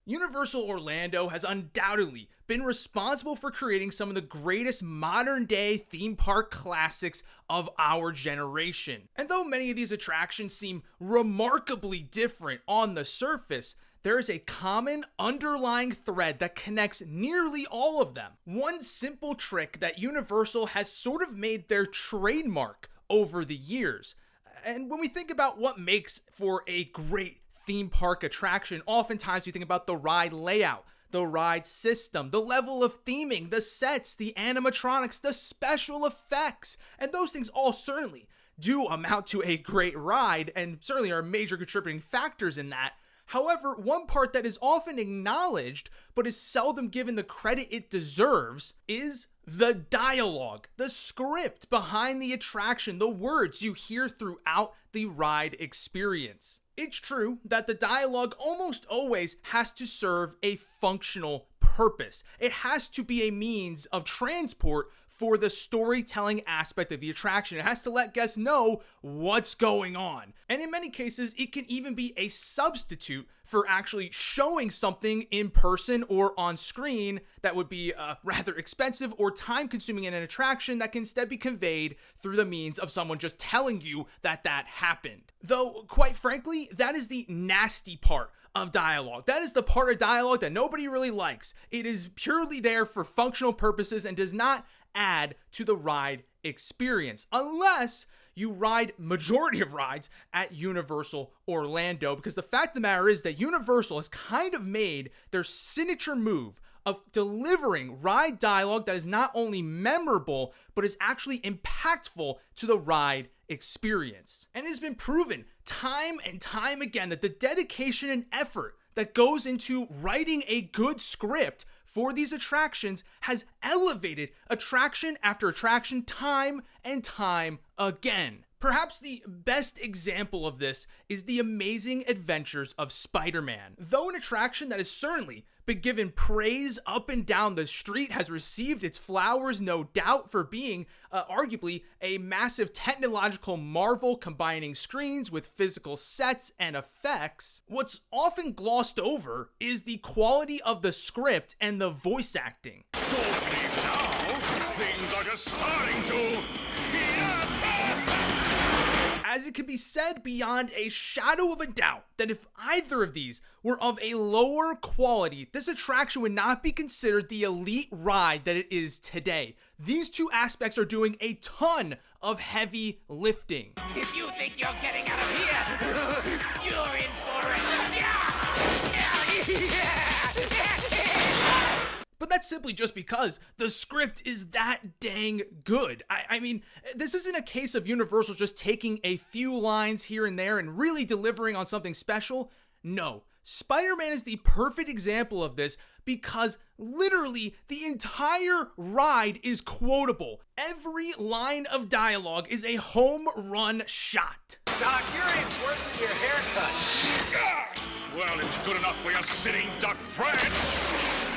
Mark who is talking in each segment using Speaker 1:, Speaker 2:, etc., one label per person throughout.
Speaker 1: Universal Orlando has undoubtedly been responsible for creating some of the greatest modern-day theme park classics of our generation. And though many of these attractions seem remarkably different on the surface, there is a common underlying thread that connects nearly all of them. One simple trick that Universal has sort of made their trademark over the years. And when we think about what makes for a great theme park attraction, oftentimes we think about the ride layout, the ride system, the level of theming, the sets, the animatronics, the special effects, and those things all certainly do amount to a great ride and certainly are major contributing factors in that. However, one part that is often acknowledged but is seldom given the credit it deserves is the dialogue, the script behind the attraction, the words you hear throughout the ride experience. It's true that the dialogue almost always has to serve a functional purpose. It has to be a means of transport for the storytelling aspect of the attraction. It has to let guests know what's going on. And in many cases, it can even be a substitute for actually showing something in person or on screen that would be rather expensive or time-consuming in an attraction that can instead be conveyed through the means of someone just telling you that that happened. Though, quite frankly, that is the nasty part of dialogue. That is the part of dialogue that nobody really likes. It is purely there for functional purposes and does not add to the ride experience unless you ride majority of rides at Universal Orlando, because the fact of the matter is that Universal has kind of made their signature move of delivering ride dialogue that is not only memorable but is actually impactful to the ride experience. And it has been proven time and time again that the dedication and effort that goes into writing a good script for these attractions has elevated attraction after attraction time and time again. Perhaps the best example of this is the amazing adventures of Spider-Man. Though an attraction that has certainly been given praise up and down the street, has received its flowers, no doubt, for being arguably a massive technological marvel combining screens with physical sets and effects, what's often glossed over is the quality of the script and the voice acting.
Speaker 2: Don't leave now. Things are just starting to...
Speaker 1: As it can be said beyond a shadow of a doubt that if either of these were of a lower quality, this attraction would not be considered the elite ride that it is today. These two aspects are doing a ton of heavy lifting.
Speaker 3: If you think you're getting out of here, you're in for it.
Speaker 1: But that's simply just because the script is that dang good. I mean, this isn't a case of Universal just taking a few lines here and there and really delivering on something special. No, Spider-Man is the perfect example of this because literally the entire ride is quotable. Every line of dialogue is a home run shot.
Speaker 3: Doc, you're in worse than your haircut.
Speaker 2: Well, it's good enough for your sitting duck friend.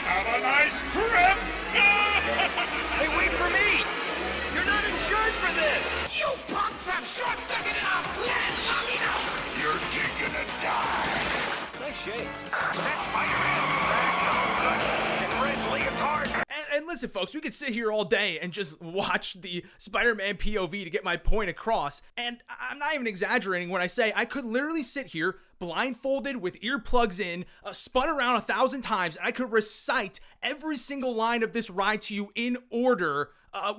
Speaker 2: Have a nice trip!
Speaker 3: Hey, wait for me! You're not insured for this! You punks have short-circuited our plans long enough!
Speaker 2: You're taking a dive.
Speaker 3: Nice shades. Was that Spider-Man? No good. And red leotard?
Speaker 1: And listen, folks, we could sit here all day and just watch the Spider-Man POV to get my point across. And I'm not even exaggerating when I say I could literally sit here blindfolded with earplugs in, spun around 1,000 times, and I could recite every single line of this ride to you in order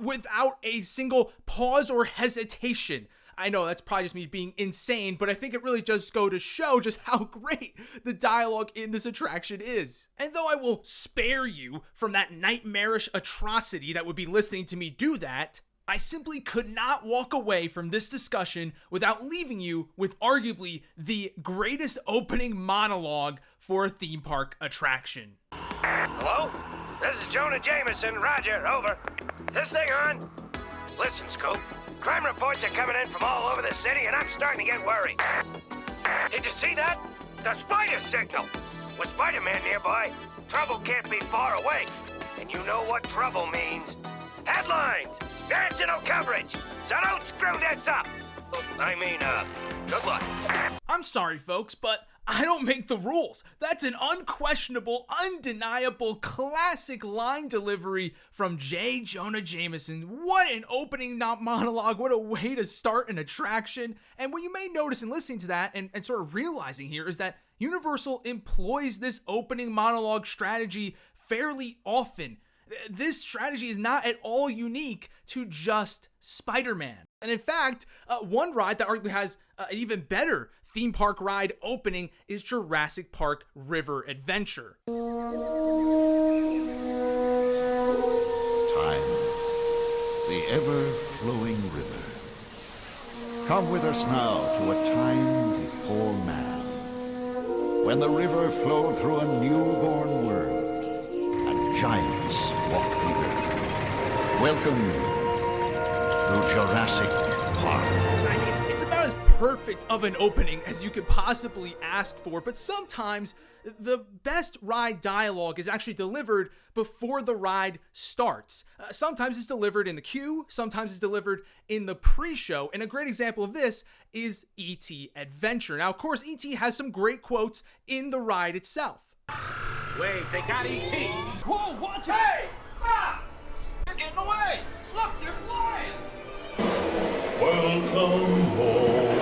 Speaker 1: without a single pause or hesitation. I know that's probably just me being insane, but I think it really just goes to show just how great the dialogue in this attraction is. And though I will spare you from that nightmarish atrocity that would be listening to me do that, I simply could not walk away from this discussion without leaving you with arguably the greatest opening monologue for a theme park attraction.
Speaker 4: Hello? This is Jonah Jameson. Roger, over. Is this thing on? Listen, Scope. Crime reports are coming in from all over the city, and I'm starting to get worried. Did you see that? The spider signal! With Spider-Man nearby, trouble can't be far away. And you know what trouble means. Headlines! National coverage! So don't screw this up! I mean, good luck.
Speaker 1: I'm sorry, folks, but I don't make the rules. That's an unquestionable, undeniable, classic line delivery from J. Jonah Jameson. What an opening monologue. What a way to start an attraction. And what you may notice in listening to that and sort of realizing here is that Universal employs this opening monologue strategy fairly often. This strategy is not at all unique to just Spider-Man. And in fact, one ride that arguably has an even better theme park ride opening is Jurassic Park River Adventure.
Speaker 5: Time, the ever-flowing river. Come with us now to a time before man, when the river flowed through a newborn world, and giants walked the earth. Welcome to Jurassic Park.
Speaker 1: I mean, it's about as perfect of an opening as you could possibly ask for, but sometimes the best ride dialogue is actually delivered before the ride starts. Sometimes it's delivered in the queue, sometimes it's delivered in the pre-show, and a great example of this is E.T. Adventure. Now, of course, E.T. has some great quotes in the ride itself.
Speaker 3: Wait, they got E.T.
Speaker 6: Whoa, watch it! Hey! Ah! You're getting away! Look, they're flying!
Speaker 2: Welcome home.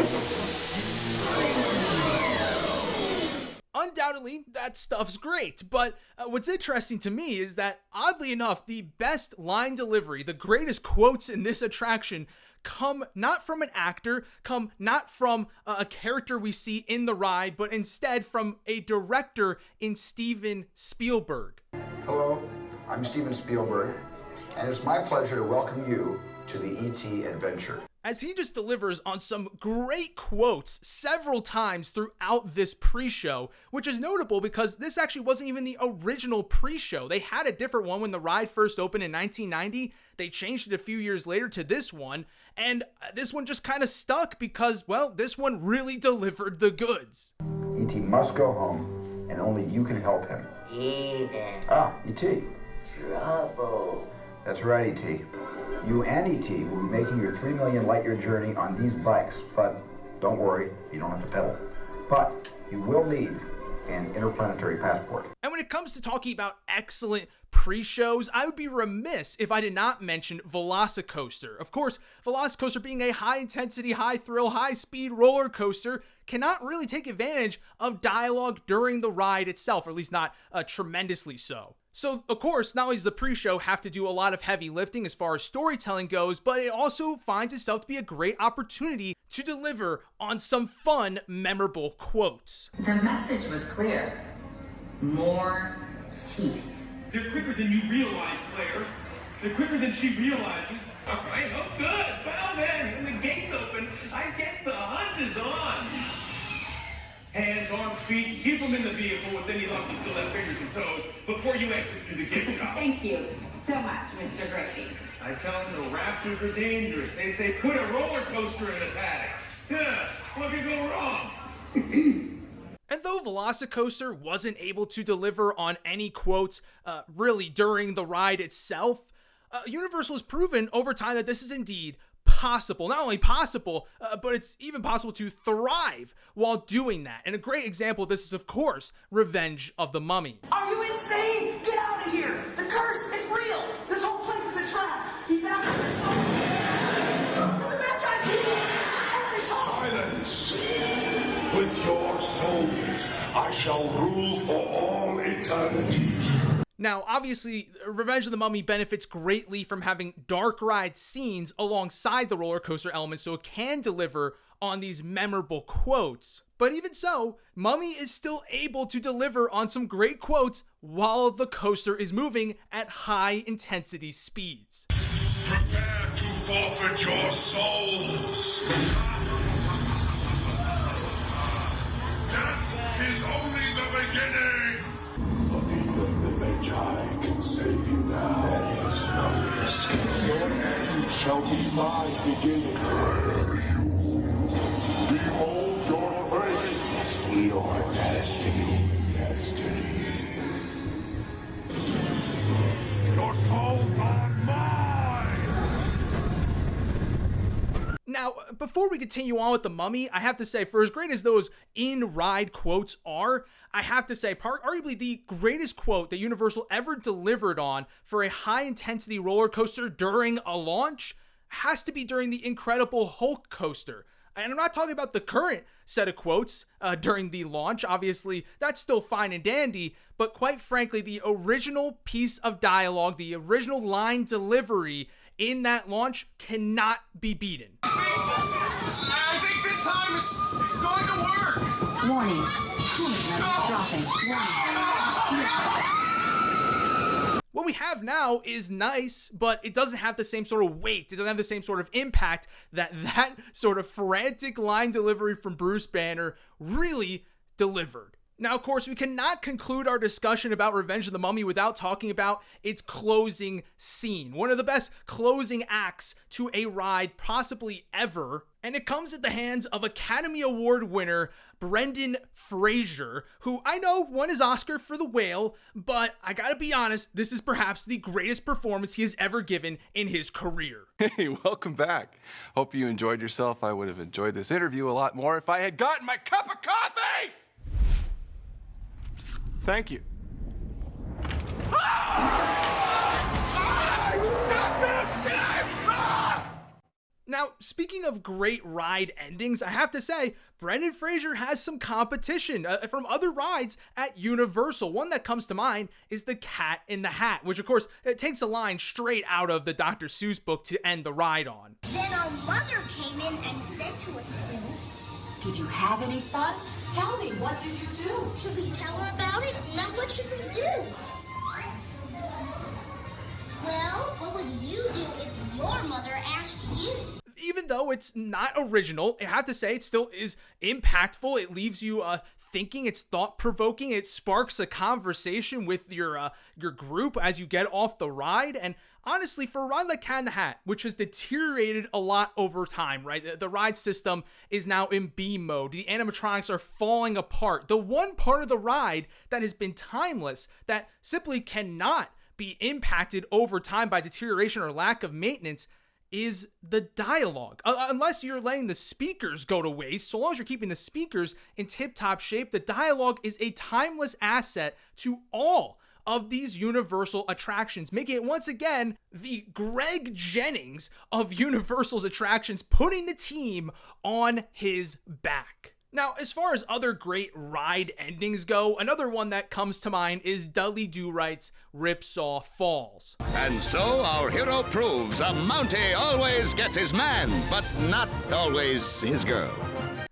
Speaker 1: Undoubtedly, that stuff's great, but what's interesting to me is that, oddly enough, the best line delivery, the greatest quotes in this attraction, come not from an actor, come not from a character we see in the ride, but instead from a director in Steven Spielberg.
Speaker 7: Hello, I'm Steven Spielberg, and it's my pleasure to welcome you to the E.T. Adventure.
Speaker 1: As he just delivers on some great quotes several times throughout this pre-show, which is notable because this actually wasn't even the original pre-show. They had a different one when the ride first opened in 1990. They changed it a few years later to this one, and this one just kind of stuck because, well, this one really delivered the goods.
Speaker 7: E.T. must go home, and only you can help him.
Speaker 8: Steven.
Speaker 7: Ah, E.T.
Speaker 8: Trouble.
Speaker 7: That's right, E.T. You and E.T. will be making your 3 million light-year journey on these bikes, but don't worry, you don't have to pedal. But you will need an interplanetary passport.
Speaker 1: And when it comes to talking about excellent pre-shows, I would be remiss if I did not mention Velocicoaster. Of course, Velocicoaster being a high-intensity, high-thrill, high-speed roller coaster cannot really take advantage of dialogue during the ride itself, or at least not tremendously so. So, of course, not only does the pre-show have to do a lot of heavy lifting as far as storytelling goes, but it also finds itself to be a great opportunity to deliver on some fun, memorable quotes.
Speaker 9: The message was clear. More teeth.
Speaker 10: They're quicker than you realize, Claire. They're quicker than she realizes. All right, oh good. Well then, when the gate's open, I guess the hunt is on. Hands, arms, feet, keep them in the vehicle with any luck you still have fingers and toes before you exit through the gift shop.
Speaker 9: Thank you so much, Mr. Grady.
Speaker 10: I tell them the Raptors are dangerous. They say put a roller coaster in the paddock. Huh, what could go wrong?
Speaker 1: And though Velocicoaster wasn't able to deliver on any quotes really during the ride itself, Universal has proven over time that this is indeed possible. Not only possible, but it's even possible to thrive while doing that. And a great example of this is, of course, Revenge of the Mummy.
Speaker 6: Are you insane? Get out of here! The curse, it's real! This whole place is a trap! He's out of here, so... The bad guys,
Speaker 2: Silence! With your souls, I shall rule for all eternity.
Speaker 1: Now, obviously, Revenge of the Mummy benefits greatly from having dark ride scenes alongside the roller coaster elements, so it can deliver on these memorable quotes. But even so, Mummy is still able to deliver on some great quotes while the coaster is moving at high intensity speeds.
Speaker 2: Prepare to forfeit your souls. Death is only the beginning. But even the Magi can save you now. There is no escape. Your end shall be my beginning. Where you? Behold your fate. Your destiny. Your souls are mine.
Speaker 1: Now, Now, before we continue on with The Mummy, I have to say, for as great as those in-ride quotes are, I have to say, arguably the greatest quote that Universal ever delivered on for a high-intensity roller coaster during a launch has to be during the Incredible Hulk coaster. And I'm not talking about the current set of quotes during the launch. Obviously, that's still fine and dandy. But quite frankly, the original piece of dialogue, the original line delivery in that launch cannot be beaten.
Speaker 3: I think this time it's going to work.
Speaker 9: Warning. Coolant level dropping. Warning.
Speaker 1: What we have now is nice, but it doesn't have the same sort of weight. It doesn't have the same sort of impact that sort of frantic line delivery from Bruce Banner really delivered. Now, of course, we cannot conclude our discussion about Revenge of the Mummy without talking about its closing scene. One of the best closing acts to a ride possibly ever. And it comes at the hands of Academy Award winner Brendan Fraser, who I know won his Oscar for The Whale, but I gotta be honest, this is perhaps the greatest performance he has ever given in his career.
Speaker 11: Hey, welcome back. Hope you enjoyed yourself. I would have enjoyed this interview a lot more if I had gotten my cup of coffee! Thank you.
Speaker 1: Now, speaking of great ride endings, I have to say, Brendan Fraser has some competition from other rides at Universal. One that comes to mind is The Cat in the Hat, which of course, it takes a line straight out of the Dr. Seuss book to end the ride on.
Speaker 12: Then our mother came in and said to us,
Speaker 13: "Did you have any fun? Tell me, what did you do?"
Speaker 12: "Should we tell her about it? Now what should we do?" "Well, what would you do if your mother asked you?"
Speaker 1: Even though it's not original, I have to say it still is impactful. It leaves you thinking. It's thought-provoking. It sparks a conversation with your group as you get off the ride. And honestly, for a ride like Cat in the Hat, which has deteriorated a lot over time, right? The ride system is now in B mode. The animatronics are falling apart. The one part of the ride that has been timeless, that simply cannot be impacted over time by deterioration or lack of maintenance, is the dialogue. Unless you're letting the speakers go to waste, so long as you're keeping the speakers in tip-top shape, the dialogue is a timeless asset to all of these Universal attractions, making it once again the Greg Jennings of Universal's attractions, putting the team on his back. Now, as far as other great ride endings go, another one that comes to mind is Dudley Do-Right's Ripsaw Falls.
Speaker 14: And so our hero proves a Mountie always gets his man, but not always his girl.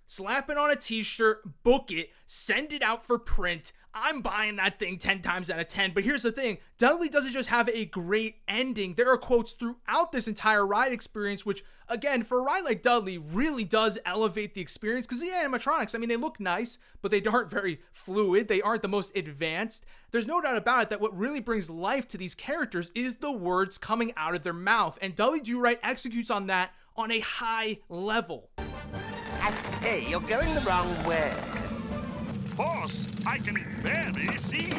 Speaker 1: Slap it on a t-shirt, book it, send it out for print. I'm buying that thing 10 times out of 10. But here's the thing. Dudley doesn't just have a great ending. There are quotes throughout this entire ride experience, which, again, for a ride like Dudley, really does elevate the experience. Because the animatronics, I mean, they look nice, but they aren't very fluid. They aren't the most advanced. There's no doubt about it that what really brings life to these characters is the words coming out of their mouth. And Dudley Do-Right executes on that on a high level.
Speaker 15: I say, you're going the wrong way.
Speaker 16: Boss, I can barely see.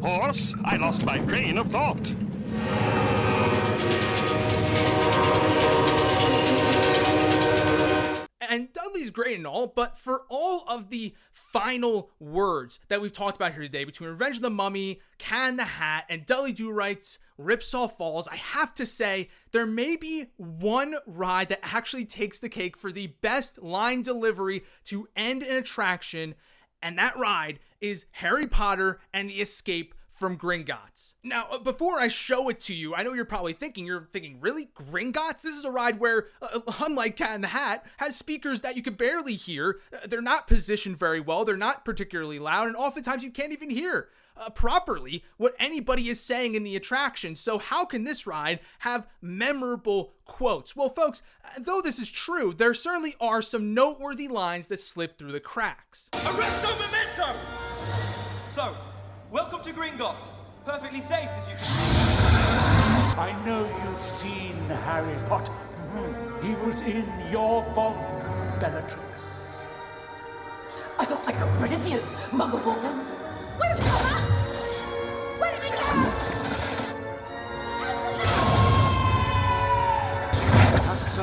Speaker 16: Horse, I lost my train of thought.
Speaker 1: And Dudley's great and all, but for all of the final words that we've talked about here today, between Revenge of the Mummy, Cat in the Hat, and Dudley Do-Right's Ripsaw Falls, I have to say there may be one ride that actually takes the cake for the best line delivery to end an attraction, and that ride is Harry Potter and the Escape from Gringotts. Now, before I show it to you, I know you're thinking, really? Gringotts? This is a ride where, unlike Cat in the Hat, has speakers that you could barely hear. They're not positioned very well. They're not particularly loud, and oftentimes you can't even hear properly what anybody is saying in the attraction. So how can this ride have memorable quotes? Well, folks, though this is true, there certainly are some noteworthy lines that slip through the cracks.
Speaker 17: Arresto momentum! So, welcome to Gringotts. Perfectly safe, as you can see.
Speaker 2: I know you've seen Harry Potter. He was in your vault, Bellatrix.
Speaker 13: I thought I got rid of you, Muggleborns. Where's Mama? Where did he go?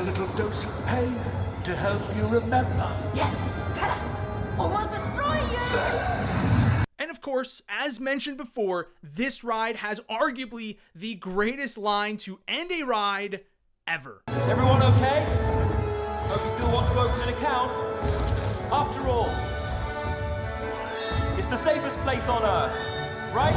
Speaker 2: a little dose of pain to help you remember.
Speaker 13: Yes, tell us, or we'll destroy you!
Speaker 1: And of course, as mentioned before, this ride has arguably the greatest line to end a ride ever.
Speaker 17: Is everyone okay? Hope you still want to open an account. After all, it's the safest place on Earth, right?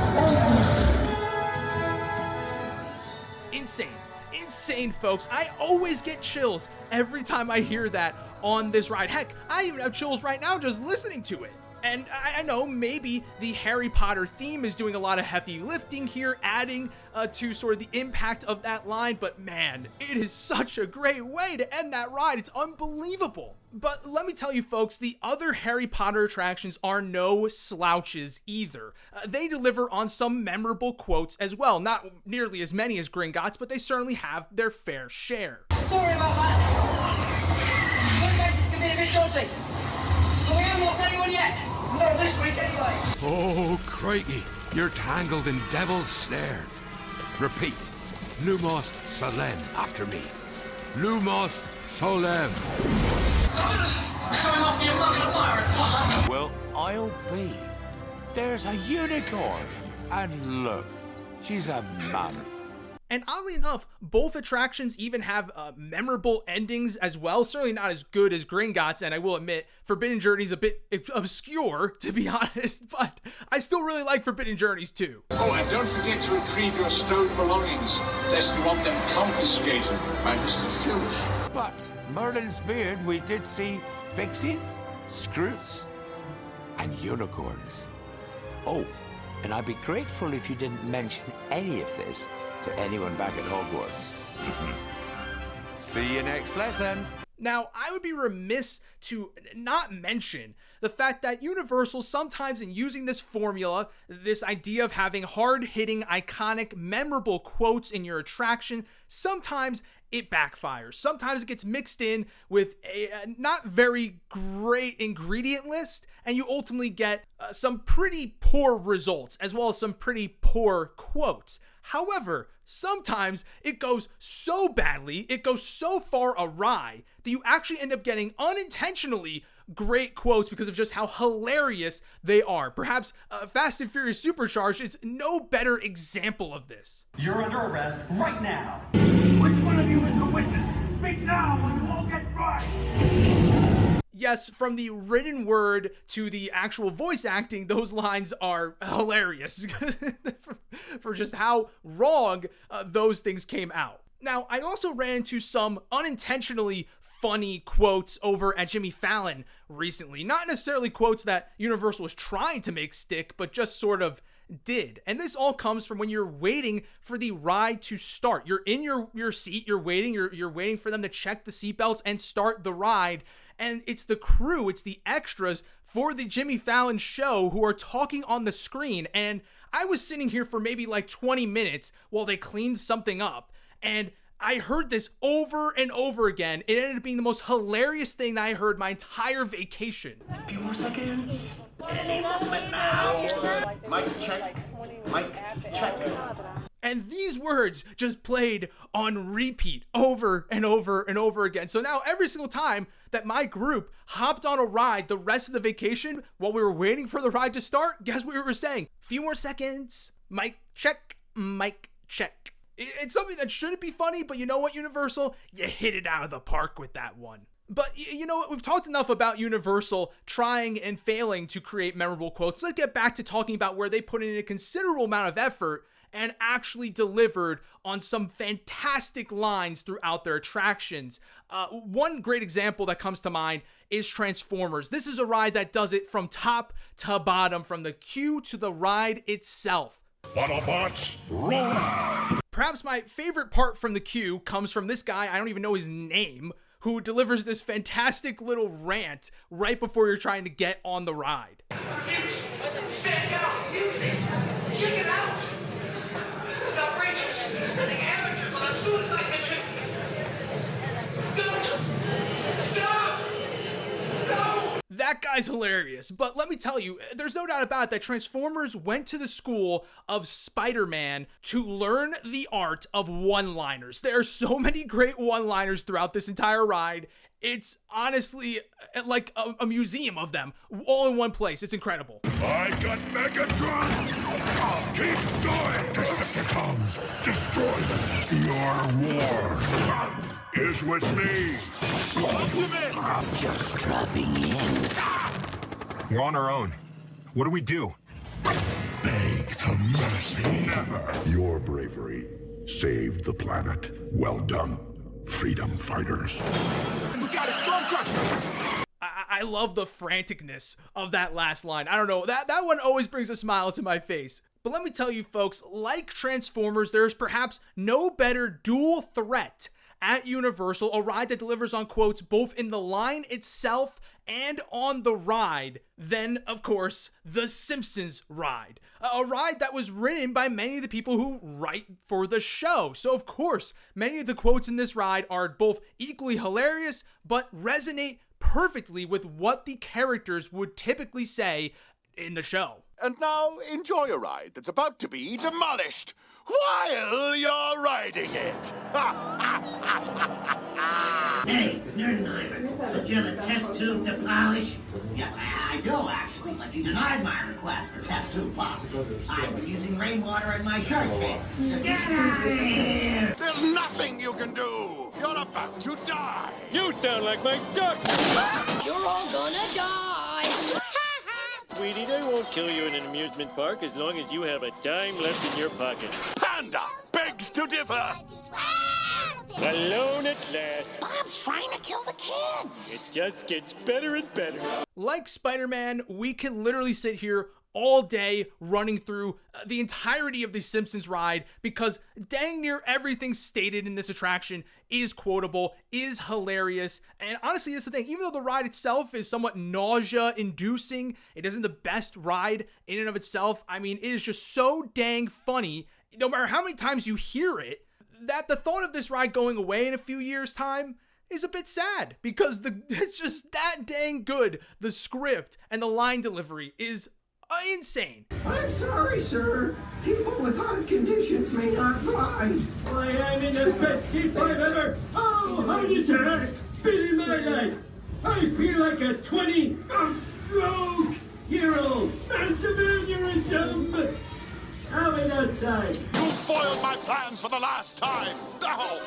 Speaker 1: Insane, folks. I always get chills every time I hear that on this ride. Heck, I even have chills right now just listening to it. And I know maybe the Harry Potter theme is doing a lot of heavy lifting here, adding to sort of the impact of that line, but man, it is such a great way to end that ride. It's unbelievable. But let me tell you folks, the other Harry Potter attractions are no slouches either. They deliver on some memorable quotes as well. Not nearly as many as Gringotts, but they certainly have their fair share.
Speaker 6: Sorry about that. Those guys just can be a bit dodgy. But we haven't lost anyone yet. Not this week anyway.
Speaker 18: Oh, crikey. You're tangled in devil's snare. Repeat. Lumos Solem after me. Lumos Solem.
Speaker 6: Showing off your mug in a fire as possible.
Speaker 18: Well, I'll be. There's a unicorn. And look, she's a mum.
Speaker 1: And oddly enough, both attractions even have memorable endings as well. Certainly not as good as Gringotts, and I will admit, Forbidden Journey's a bit obscure, to be honest, but I still really like Forbidden Journeys too.
Speaker 2: Oh, and don't forget to retrieve your stolen belongings, lest you want them confiscated by Mr. Filch.
Speaker 18: But Merlin's beard, we did see pixies, scroots, and unicorns. Oh, and I'd be grateful if you didn't mention any of this to anyone back at Hogwarts. See you next lesson.
Speaker 1: Now, I would be remiss to not mention the fact that Universal sometimes in using this formula, this idea of having hard-hitting, iconic, memorable quotes in your attraction, sometimes it backfires. Sometimes it gets mixed in with a not very great ingredient list, and you ultimately get some pretty poor results, as well as some pretty poor quotes. However, sometimes it goes so badly, it goes so far awry, that you actually end up getting unintentionally great quotes because of just how hilarious they are. Perhaps Fast and Furious Supercharged is no better example of this.
Speaker 10: You're under arrest right now. Which one of you is the witness? Speak now or you all get right.
Speaker 1: Yes, from the written word to the actual voice acting, those lines are hilarious for just how wrong those things came out. Now, I also ran into some unintentionally funny quotes over at Jimmy Fallon recently. Not necessarily quotes that Universal was trying to make stick, but just sort of did. And this all comes from when you're waiting for the ride to start. You're in your seat, you're waiting for them to check the seatbelts and start the ride. And it's the crew, it's the extras for the Jimmy Fallon show who are talking on the screen. And I was sitting here for maybe like 20 minutes while they cleaned something up. And I heard this over and over again. It ended up being the most hilarious thing that I heard my entire vacation.
Speaker 2: A few more seconds. Any moment now. Mic check. Mic check.
Speaker 1: And these words just played on repeat over and over and over again. So now every single time that my group hopped on a ride the rest of the vacation while we were waiting for the ride to start, guess what we were saying? Few more seconds. Mic check. Mic check. It's something that shouldn't be funny, but you know what, Universal? You hit it out of the park with that one. But you know what? We've talked enough about Universal trying and failing to create memorable quotes. Let's get back to talking about where they put in a considerable amount of effort and actually delivered on some fantastic lines throughout their attractions. One great example that comes to mind is Transformers. This is a ride that does it from top to bottom, from the queue to the ride itself.
Speaker 2: Autobots, run!
Speaker 1: Perhaps my favorite part from the queue comes from this guy, I don't even know his name, who delivers this fantastic little rant right before you're trying to get on the ride.
Speaker 6: Stand down! Check it out! It's outrageous! Sending amateurs on a suicide mission! Stop! Stop! No!
Speaker 1: That that guy's hilarious. But let me tell you, there's no doubt about it that Transformers went to the school of Spider-Man to learn the art of one-liners. There are so many great one-liners throughout this entire ride. It's honestly like a museum of them, all in one place. It's incredible.
Speaker 2: I got Megatron! Keep going, Decepticons! Destroy them! Your war is with me!
Speaker 14: Just dropping in.
Speaker 2: We're on our own. What do we do? Beg for mercy. Never! Your bravery saved the planet. Well done, freedom fighters. We got it! Storm Crusher!
Speaker 1: I love the franticness of that last line. I don't know, that one always brings a smile to my face. But let me tell you folks, like Transformers, there's perhaps no better dual threat at Universal, a ride that delivers on quotes both in the line itself and on the ride, than, of course, the Simpsons ride. A ride that was written by many of the people who write for the show. So, of course, many of the quotes in this ride are both equally hilarious, but resonate perfectly with what the characters would typically say in the show.
Speaker 19: And now, enjoy a ride that's about to be demolished while you're riding it.
Speaker 6: Hey, Nerdenheimer, don't you have a test tube to polish? Yes, I do, actually, but you denied my request for test tube polish. I've been using rainwater in my shirt tail. Get out of here!
Speaker 19: There's nothing you can do. You're about to die.
Speaker 10: You sound like my duck!
Speaker 13: You're all gonna die!
Speaker 10: Sweetie, they won't kill you in an amusement park as long as you have a dime left in your pocket.
Speaker 19: Panda begs to differ.
Speaker 10: Alone at last.
Speaker 6: Bob's trying to kill the kids!
Speaker 10: It just gets better and better.
Speaker 1: Like Spider-Man, we can literally sit here all day running through the entirety of the Simpsons ride because dang near everything stated in this attraction is quotable, is hilarious, and honestly, that's the thing. Even though the ride itself is somewhat nausea-inducing, it isn't the best ride in and of itself. I mean, it is just so dang funny, no matter how many times you hear it, that the thought of this ride going away in a few years' time is a bit sad because it's just that dang good. The script and the line delivery is insane.
Speaker 6: I'm sorry, sir. People with heart conditions may not ride.
Speaker 10: I am in the best shape I've ever. Oh, how did you ask? Been in my life. I feel like a 20-stroke-year-old. Master you're a dumb. Out outside.
Speaker 19: You foiled my plans for the last time. Oh.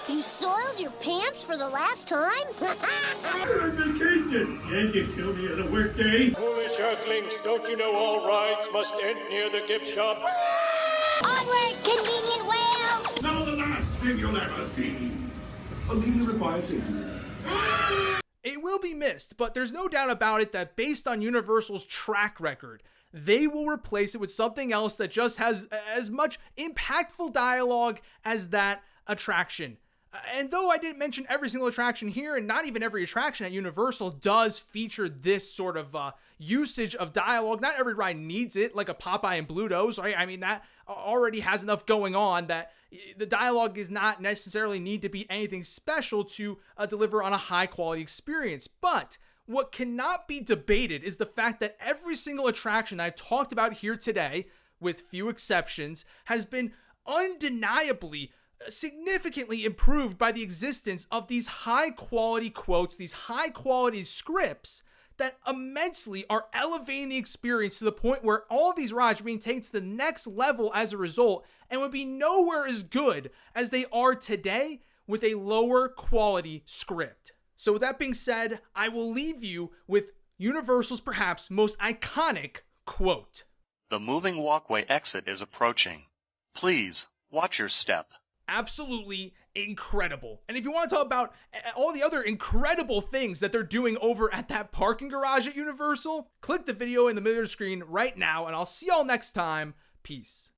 Speaker 12: You soiled your pants for the last time?
Speaker 10: We're on vacation. Can't you kill me on a work day? Foolish earthlings, don't you know all rides must end near the gift shop?
Speaker 12: Onward, convenient whale!
Speaker 2: Now the last thing you'll ever see. A legally required safety.
Speaker 1: It will be missed, but there's no doubt about it that based on Universal's track record, they will replace it with something else that just has as much impactful dialogue as that attraction. And though I didn't mention every single attraction here, and not even every attraction at Universal does feature this sort of usage of dialogue, not every ride needs it, like a Popeye and Bluto's, right? I mean, that already has enough going on that the dialogue does not necessarily need to be anything special to deliver on a high quality experience. But what cannot be debated is the fact that every single attraction that I've talked about here today, with few exceptions, has been undeniably significantly improved by the existence of these high quality quotes, these high quality scripts that immensely are elevating the experience to the point where all of these rides are being taken to the next level as a result and would be nowhere as good as they are today with a lower quality script. So with that being said, I will leave you with Universal's perhaps most iconic quote.
Speaker 20: The moving walkway exit is approaching. Please, watch your step.
Speaker 1: Absolutely incredible. And if you want to talk about all the other incredible things that they're doing over at that parking garage at Universal, click the video in the middle of the screen right now, and I'll see y'all next time. Peace.